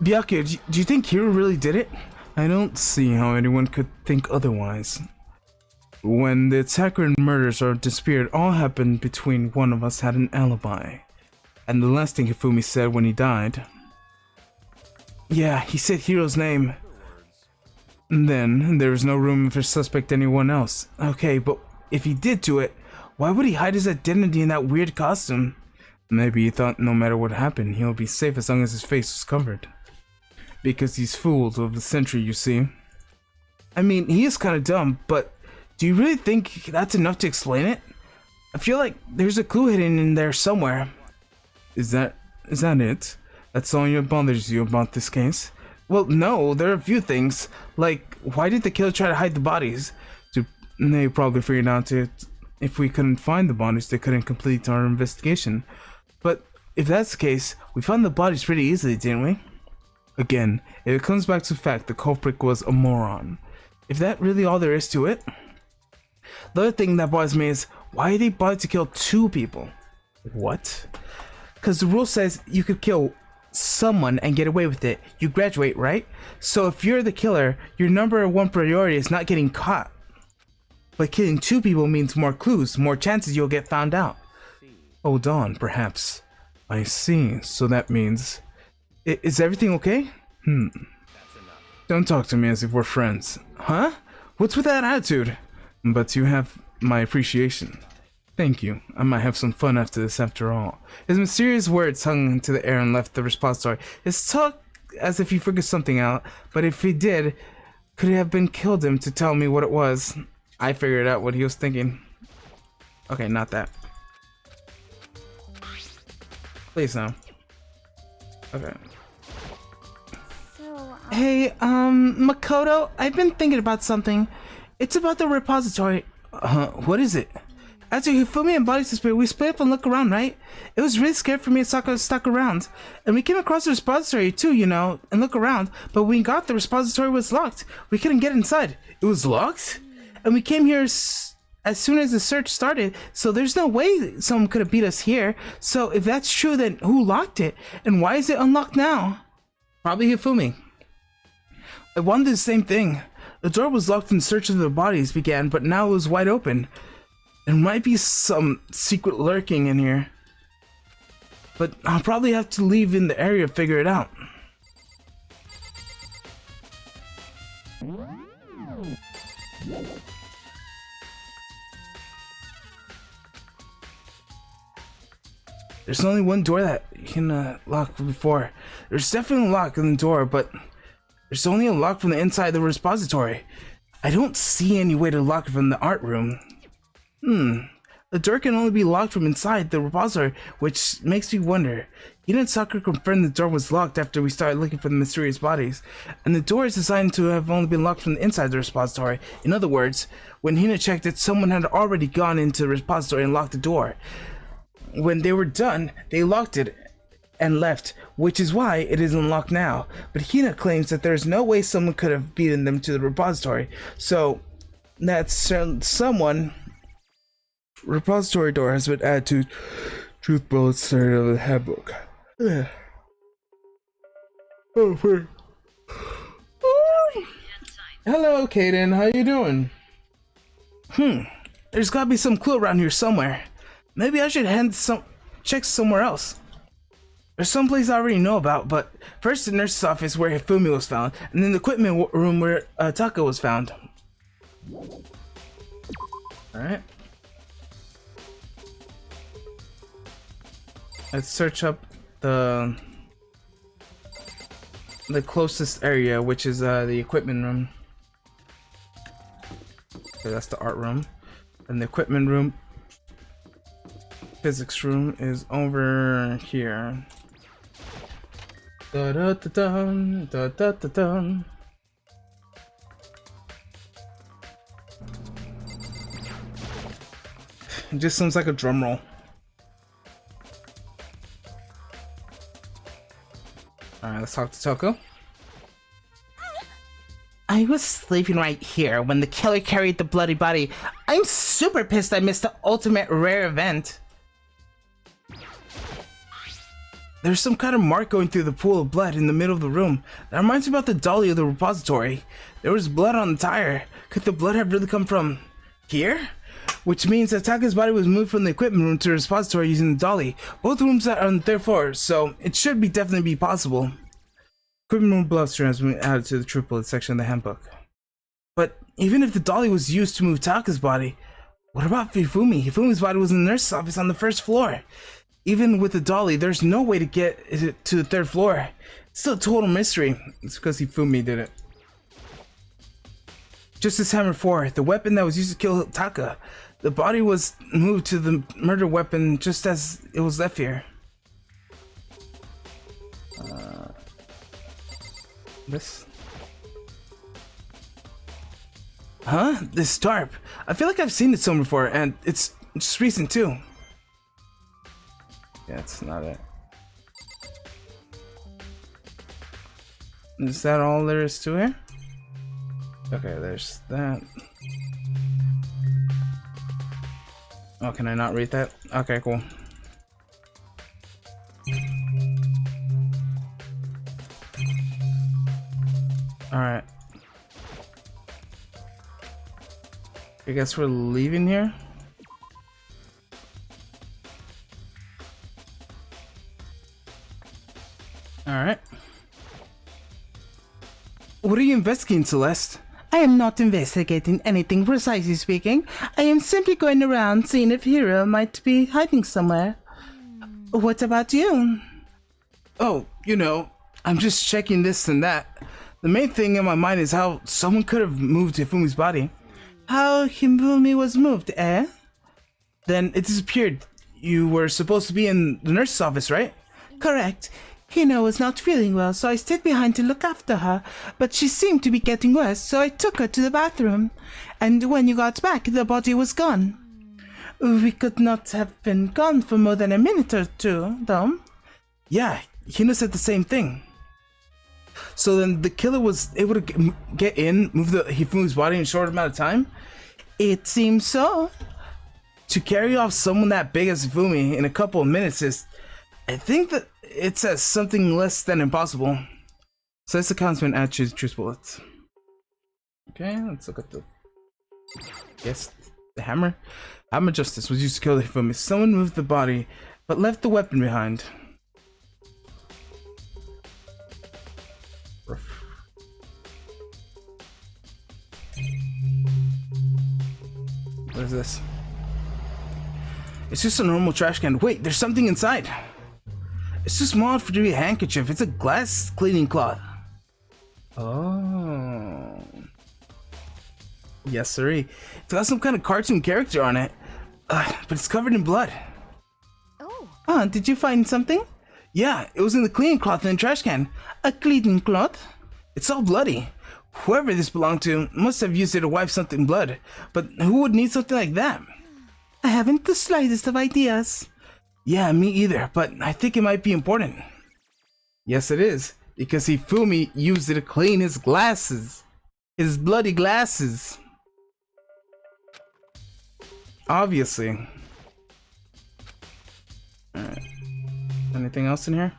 Byakuya, do you think Hiro really did it? I don't see how anyone could think otherwise. When the attacker and murderers are disappeared, all happened between one of us had an alibi. And the last thing Hifumi said when he died... Yeah, he said Hiro's name. And then, there was no room for suspect anyone else. Okay, but if he did do it, why would he hide his identity in that weird costume? Maybe he thought no matter what happened, he'll be safe as long as his face was covered. Because he's fooled of the century, you see. I mean, he is kind of dumb, but do you really think that's enough to explain it? I feel like there's a clue hidden in there somewhere. Is that it? That's all that bothers you about this case? Well, no, there are a few things. Like, why did the killer try to hide the bodies? They probably figured out that if we couldn't find the bodies, they couldn't complete our investigation. But if that's the case, we found the bodies pretty easily, didn't we? Again, it comes back to the fact the culprit was a moron. If that really all there is to it? The other thing that bothers me is, why did they bother to kill 2 people? What? Because the rule says you could kill someone and get away with it. You graduate, right? So if you're the killer, your number 1 priority is not getting caught. But killing 2 people means more clues, more chances you'll get found out. Hold on, perhaps. I see. So that means... Is everything okay? Don't talk to me as if we're friends. Huh? What's with that attitude? But you have my appreciation. Thank you. I might have some fun after this after all. His mysterious words hung into the air and left the repository. His talk as if he figured something out, but if he did, could it have been killed him to tell me what it was? I figured out what he was thinking. Okay, not that. Please no. Okay. So, Hey, Makoto, I've been thinking about something. It's about the repository. What is it? After Hifumi and Body disappeared, we split up and looked around, right? It was really scared for me and Sakura to stuck around. And we came across the repository too, you know, and look around. But when we got the repository was locked. We couldn't get inside. It was locked? And we came here as soon as the search started, so there's no way someone could have beat us here. So if that's true, then who locked it? And why is it unlocked now? Probably Hifumi. I wondered the same thing. The door was locked and the search of the bodies began, but now it was wide open. There might be some secret lurking in here. But I'll probably have to leave in the area to figure it out. There's only one door that you can lock before. There's definitely a lock on the door, but there's only a lock from the inside of the repository. I don't see any way to lock it from the art room. The door can only be locked from inside the repository, which makes me wonder. Hina and Sakura confirmed the door was locked after we started looking for the mysterious bodies, and the door is designed to have only been locked from the inside the repository. In other words, when Hina checked it, someone had already gone into the repository and locked the door. When they were done, they locked it and left, which is why it is unlocked now. But Hina claims that there is no way someone could have beaten them to the repository, so that someone... Repository door has been added to truth bullets started of the handbook. Hello, Kaden. How you doing? There's gotta be some clue around here somewhere. Maybe I should check somewhere else. There's some place I already know about, but first the nurse's office where Hifumi was found, and then the equipment room where Taka was found. Alright. Let's search up the closest area, which is the equipment room. Okay, that's the art room. And the equipment room, physics room is over here. Da da da dun, da da da dun. It just sounds like a drum roll. Alright, let's talk to Toko. I was sleeping right here when the killer carried the bloody body. I'm super pissed I missed the ultimate rare event. There's some kind of mark going through the pool of blood in the middle of the room. That reminds me about the dolly of the repository. There was blood on the tire. Could the blood have really come from here? Which means that Taka's body was moved from the equipment room to the repository using the dolly. Both rooms are on the third floor, so it should definitely be possible. Equipment room blood strands has been added to the triplet section of the handbook. But even if the dolly was used to move Taka's body, what about Hifumi? Hifumi's body was in the nurse's office on the first floor. Even with the dolly, there's no way to get it to the third floor. It's still a total mystery. It's because Hifumi did it. Just as Hammer 4, the weapon that was used to kill Taka. The body was moved to the murder weapon just as it was left here. This? Huh? This tarp. I feel like I've seen it somewhere before, and it's just recent too. Yeah, that's not it. Is that all there is to it? Okay, there's that. Oh, can I not read that? Okay, cool. Alright. I guess we're leaving here. Alright. What are you investigating, Celeste? I am not investigating anything, precisely speaking. I am simply going around seeing if Hiro might be hiding somewhere. What about you? Oh, you know, I'm just checking this and that. The main thing in my mind is how someone could have moved Hifumi's body. How Hifumi was moved, eh? Then it disappeared. You were supposed to be in the nurse's office, right? Correct. Hino was not feeling well, so I stayed behind to look after her, but she seemed to be getting worse, so I took her to the bathroom. And when you got back, the body was gone. We could not have been gone for more than a minute or two, though. Yeah, Hino said the same thing. So then the killer was able to get in, move the Hifumi's body in a short amount of time? It seems so. To carry off someone that big as Hifumi in a couple of minutes is... I think that it says something less than impossible. So this account's been added to truth bullets. Okay, let's look at the... Yes, the hammer. Hammer justice was used to kill the Hifumi. Someone moved the body, but left the weapon behind. Rough. What is this? It's just a normal trash can. Wait, there's something inside. It's too small for it to be a handkerchief. It's a glass cleaning cloth. Oh. Yes, sirree. It's got some kind of cartoon character on it. But it's covered in blood. Oh, did you find something? Yeah, it was in the cleaning cloth in the trash can. A cleaning cloth? It's all bloody. Whoever this belonged to must have used it to wipe something blood. But who would need something like that? I haven't the slightest of ideas. Yeah, me either, but I think it might be important. Yes, it is, because Hifumi used it to clean his glasses. His bloody glasses. Obviously. Alright. Anything else in here?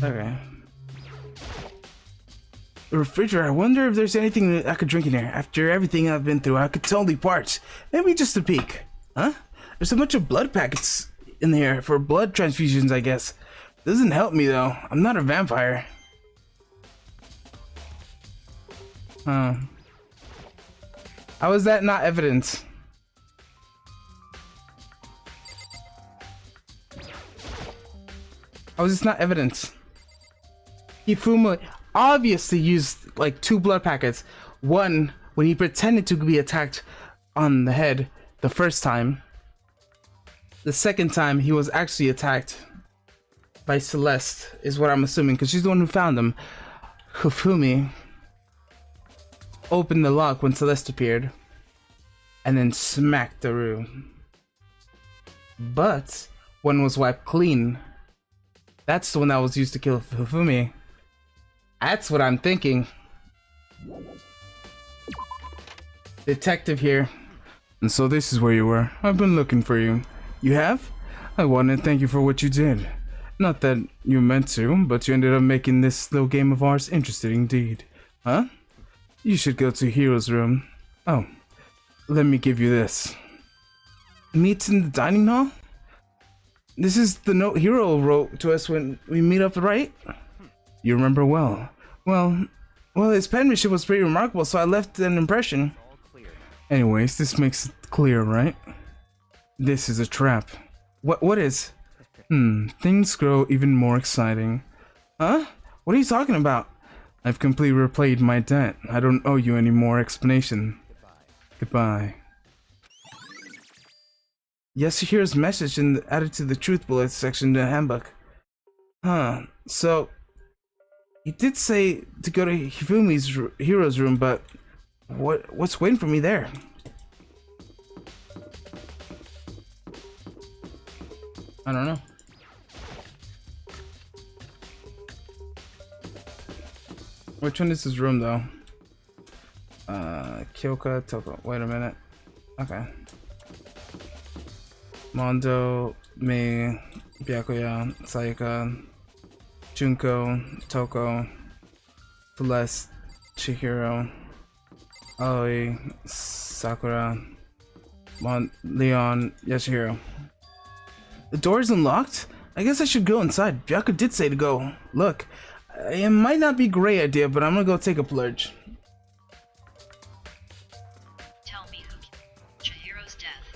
Okay. The refrigerator. I wonder if there's anything that I could drink in here. After everything I've been through, I could totally part. Maybe just a peek. Huh? There's a bunch of blood packets in here for blood transfusions, I guess. Doesn't help me though. I'm not a vampire. Huh. How is that not evidence? How is this not evidence? Hifumi obviously used like 2 blood packets. One when he pretended to be attacked on the head the first time. The second time he was actually attacked by Celeste, is what I'm assuming, because she's the one who found him. Hifumi opened the lock when Celeste appeared and then smacked the room. But one was wiped clean. That's the one that was used to kill Hifumi. That's what I'm thinking. Detective here. And so this is where you were. I've been looking for you. You have? I want to thank you for what you did. Not that you meant to, but you ended up making this little game of ours interesting indeed. Huh? You should go to Hero's room. Oh, let me give you this. Meets in the dining hall? This is the note Hero wrote to us when we meet up, right? You remember well. Well, his penmanship was pretty remarkable, so I left an impression. Anyways, this makes it clear, right? This is a trap. What is? Things grow even more exciting. Huh? What are you talking about? I've completely repaid my debt. I don't owe you any more explanation. Goodbye. Yasuhiro's message added to the truth bullets section of the handbook. Huh. So, he did say to go to Hifumi's Hero's room, but what's waiting for me there? I don't know. Which one is his room though? Kyoka, Toko. Wait a minute. Okay. Mondo, Mei, Byakuya, Sayaka, Junko, Toko, Celeste, Chihiro, Aoi, Sakura, Leon, Yashihiro. The door is unlocked? I guess I should go inside. Byaku did say to go. Look, it might not be a great idea, but I'm gonna go take a plurge. Tell me who Chihiro's death.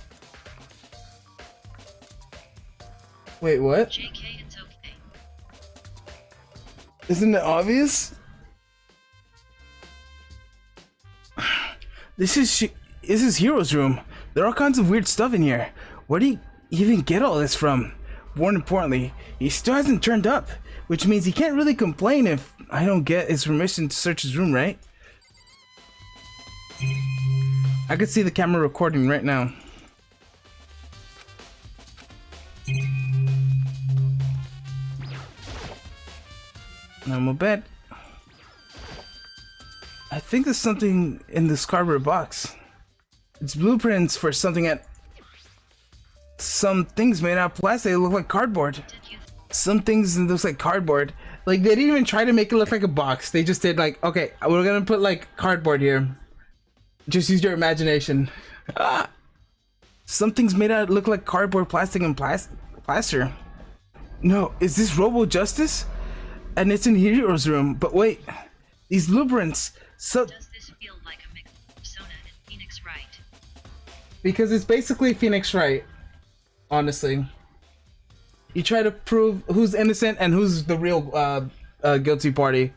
Wait, what? JK, it's okay. Isn't it obvious? This is Hero's room. There are all kinds of weird stuff in here. Where do you even get all this from? More importantly, he still hasn't turned up, which means he can't really complain if I don't get his permission to search his room, right? I could see the camera recording right now. Normal bed. I think there's something in this cardboard box. It's blueprints for something at some things made out of plastic. They look like cardboard. Some things look like cardboard. Like they didn't even try to make it look like a box. They just did like, okay, we're gonna put like cardboard here. Just use your imagination. Some things made out look like cardboard, plastic, and plaster. No, is this Robo Justice? And it's in Hero's room. But wait, these blueprints. So does this feel like a mix of Persona and Phoenix Wright? Because it's basically Phoenix Wright. Honestly, you try to prove who's innocent and who's the real guilty party,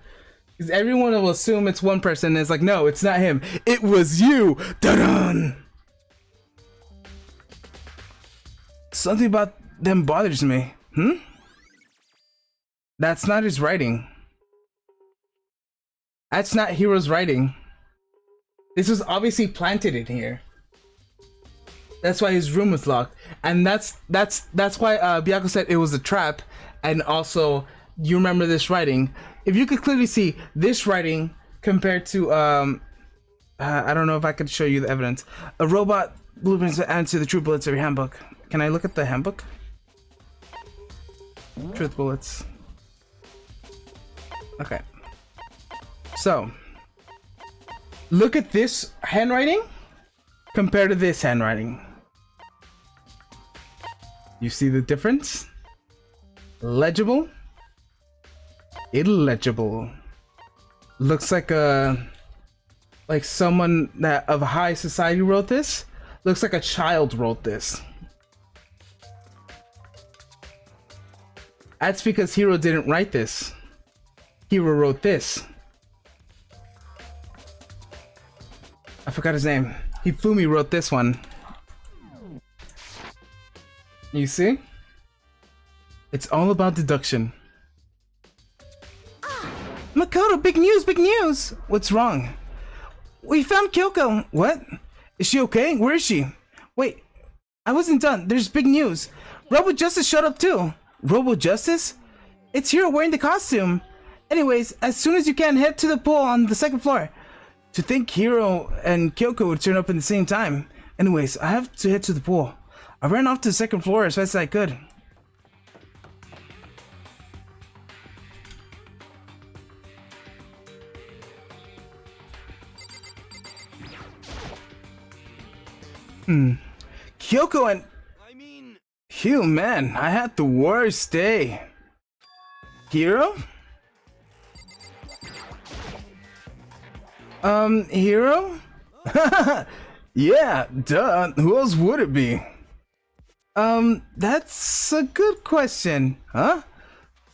because everyone will assume it's one person and it's like, no, it's not him, it was you. Dun-dun! Something about them bothers me. That's not his writing. That's not Hero's writing. This was obviously planted in here. That's why his room was locked, and that's why Byaku said it was a trap. And also, you remember this writing. If you could clearly see this writing compared to I don't know if I could show you the evidence. A robot blueprints added to the truth bullets of your handbook. Can I look at the handbook? Truth bullets. Okay. So, look at this handwriting compared to this handwriting. You see the difference? Legible, illegible. Looks like someone that of high society wrote this. Looks like a child wrote this. That's because Hero didn't write this. Hero wrote this. I forgot his name. Hifumi wrote this one. You see? It's all about deduction. Makoto, big news, big news! What's wrong? We found Kyoko. What? Is she okay? Where is she? Wait, I wasn't done. There's big news. Robo Justice showed up too. Robo Justice? It's Hero wearing the costume. Anyways, as soon as you can, head to the pool on the second floor. To think Hero and Kyoko would turn up at the same time. Anyways, I have to head to the pool. I ran off to the second floor as fast as I could. Kyoko and... Phew, man, I had the worst day. Hero? Hero? Yeah, duh, who else would it be? That's a good question. Huh?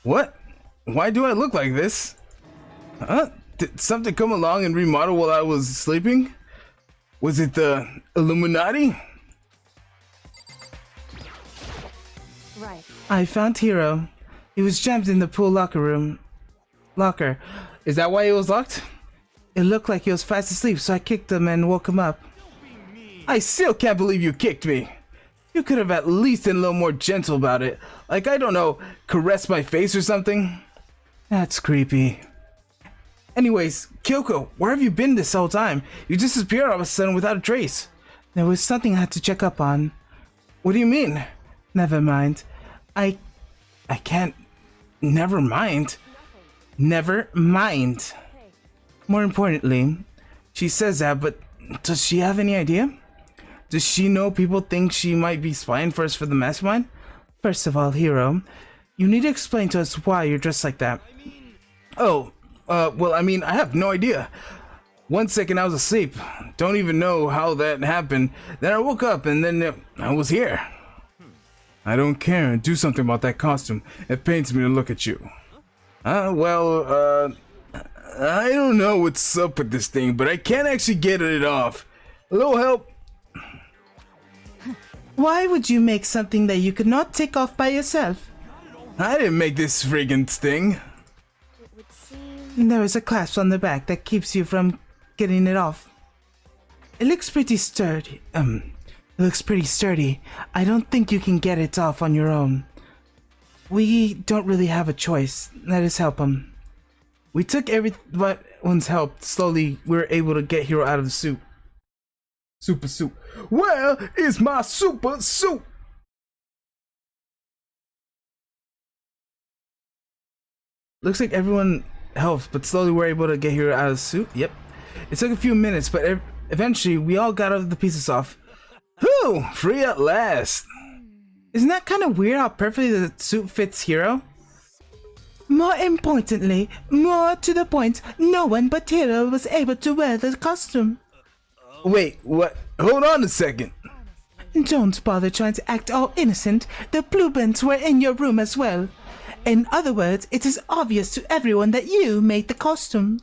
What? Why do I look like this? Huh? Did something come along and remodel while I was sleeping? Was it the Illuminati? Right. I found Hero. He was jammed in the pool locker. Is that why it was locked? It looked like he was fast asleep, so I kicked him and woke him up. I still can't believe you kicked me. You could have at least been a little more gentle about it. Like, I don't know, caress my face or something. That's creepy. Anyways, Kyoko, where have you been this whole time? You just disappeared all of a sudden without a trace. There was something I had to check up on. What do you mean? Never mind. I can't... Never mind. Never mind. More importantly, She says that, but does she have any idea? Does she know people think she might be spying for us for the mastermind? first of all, Hero, you need to explain to us why you're dressed like that. Oh, well, I mean, I have no idea. 1 second I was asleep. Don't even know how that happened. Then I woke up and then I was here. I don't care. Do something about that costume. It pains me to look at you. Well, I don't know what's up with this thing, but I can't actually get it off. A little help? Why would you make something that you could not take off by yourself? I didn't make this friggin' thing. There is a clasp on the back that keeps you from getting it off. It looks pretty sturdy. I don't think you can get it off on your own. We don't really have a choice. Let us help him. We took everyone's help. Slowly, we were able to get Hero out of the suit. Super suit. Where is my super suit? Looks like everyone helped, but slowly we're able to get Hero out of the suit. Yep. It took a few minutes, but eventually we all got the pieces off. Whew! Free at last! Isn't that kind of weird how perfectly the suit fits Hero? More importantly, more to the point, no one but Hero was able to wear the costume. Wait, what? Hold on a second. Don't bother trying to act all innocent. The blue bins were in your room as well. In other words, it is obvious to everyone that you made the costume.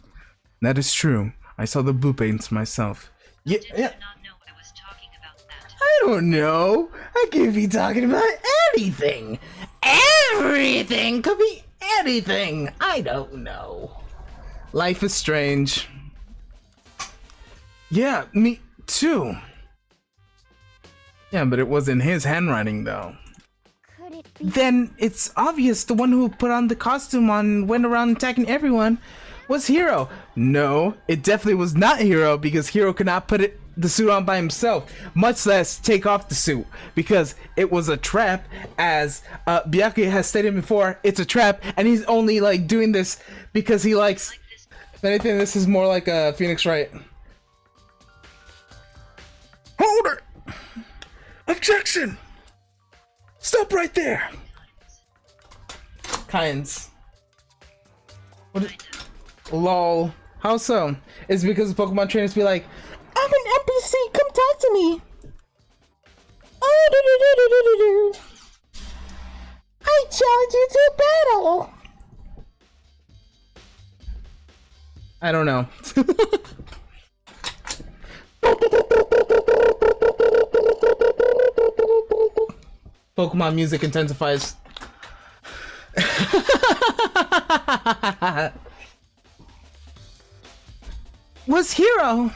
That is true. I saw the blue paints myself. Did you not know I was talking about that? I don't know. I could be talking about anything. Everything could be anything. I don't know. Life is strange. Yeah, me too. Yeah, but it wasn't his handwriting though. Could it be? Then it's obvious the one who put on the costume and went around attacking everyone was Hero. No, it definitely was not Hero because Hero could not put the suit on by himself, much less take off the suit because it was a trap. As Byakuya has stated before, it's a trap, and he's only like doing this because he likes. If anything, this is more like a Phoenix Wright. Hold it! Objection! Stop right there! Kinds. What is, lol. How so? It's because Pokemon trainers be like, I'm an NPC, come talk to me. Oh, I challenge you to a battle. I don't know. Pokemon music intensifies. Was Hero?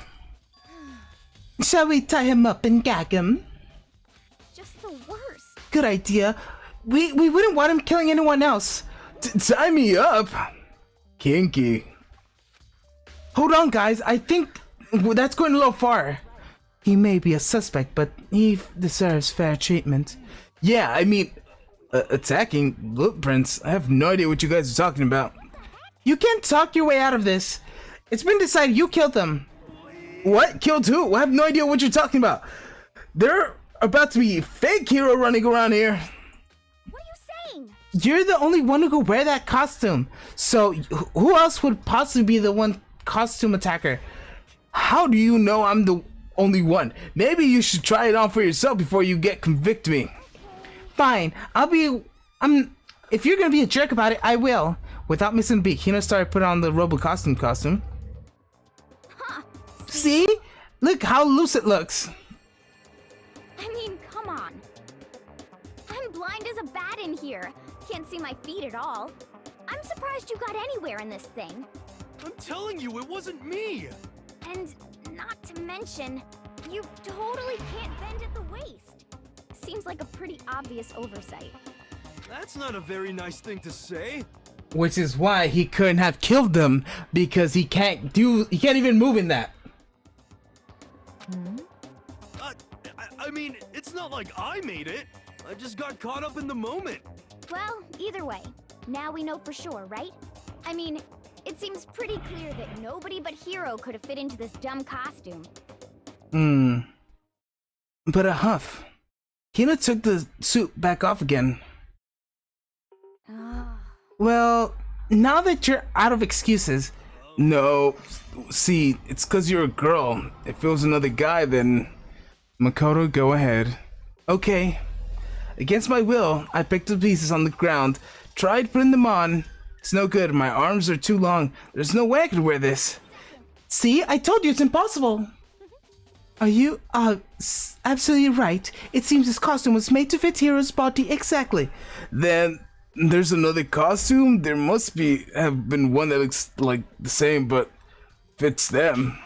Shall we tie him up and gag him? Just the worst. Good idea. We wouldn't want him killing anyone else. Tie me up? Kinky. Hold on, guys. I think that's going a little far. He may be a suspect, but he deserves fair treatment. Yeah, I mean, attacking blueprints. I have no idea what you guys are talking about. You can't talk your way out of this. It's been decided you killed them. What? Killed who? I have no idea what you're talking about. There about to be a fake hero running around here. What are you saying? You're the only one who could wear that costume. So who else would possibly be the one costume attacker? How do you know I'm the only one? Maybe you should try it on for yourself before you convict me. Fine, if you're gonna be a jerk about it, I will. Without missing a beat, Hina started putting on the Robo costume. Huh. See? Look how loose it looks. I mean, come on. I'm blind as a bat in here. Can't see my feet at all. I'm surprised you got anywhere in this thing. I'm telling you, it wasn't me! And not to mention, you totally can't bend at the waist. Seems like a pretty obvious oversight. That's not a very nice thing to say. Which is why he couldn't have killed them, because he can't even move in that. I mean, it's not like I made it. I just got caught up in the moment. Well, either way, now we know for sure, right? I mean, it seems pretty clear that nobody but Hero could have fit into this dumb costume. But a huff. Hina took the suit back off again. Well, now that you're out of excuses, No, see, it's cause you're a girl. If it was another guy, then... Makoto, go ahead. Okay. Against my will, I picked up pieces on the ground, tried putting them on. It's no good, my arms are too long. There's no way I could wear this. see, I told you it's impossible. Are you, absolutely right. It seems this costume was made to fit Hero's body exactly. Then there's another costume? There must have been one that looks like the same, but fits them.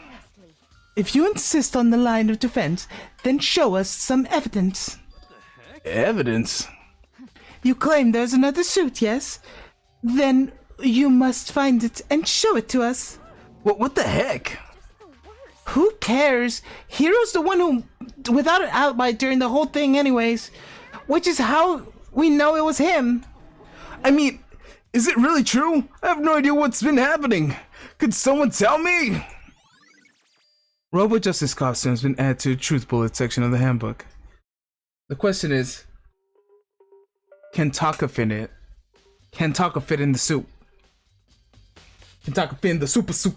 If you insist on the line of defense, then show us some evidence. Evidence? You claim there's another suit, yes? Then you must find it and show it to us. What the heck? Who cares? Hero's the one who, without an alibi during the whole thing anyways. Which is how we know it was him. I mean, is it really true? I have no idea what's been happening. Could someone tell me? Robo Justice costume has been added to the Truth Bullet section of the handbook. The question is, can Taka fit in it? Can Taka fit in the suit? Can Taka fit in the super suit?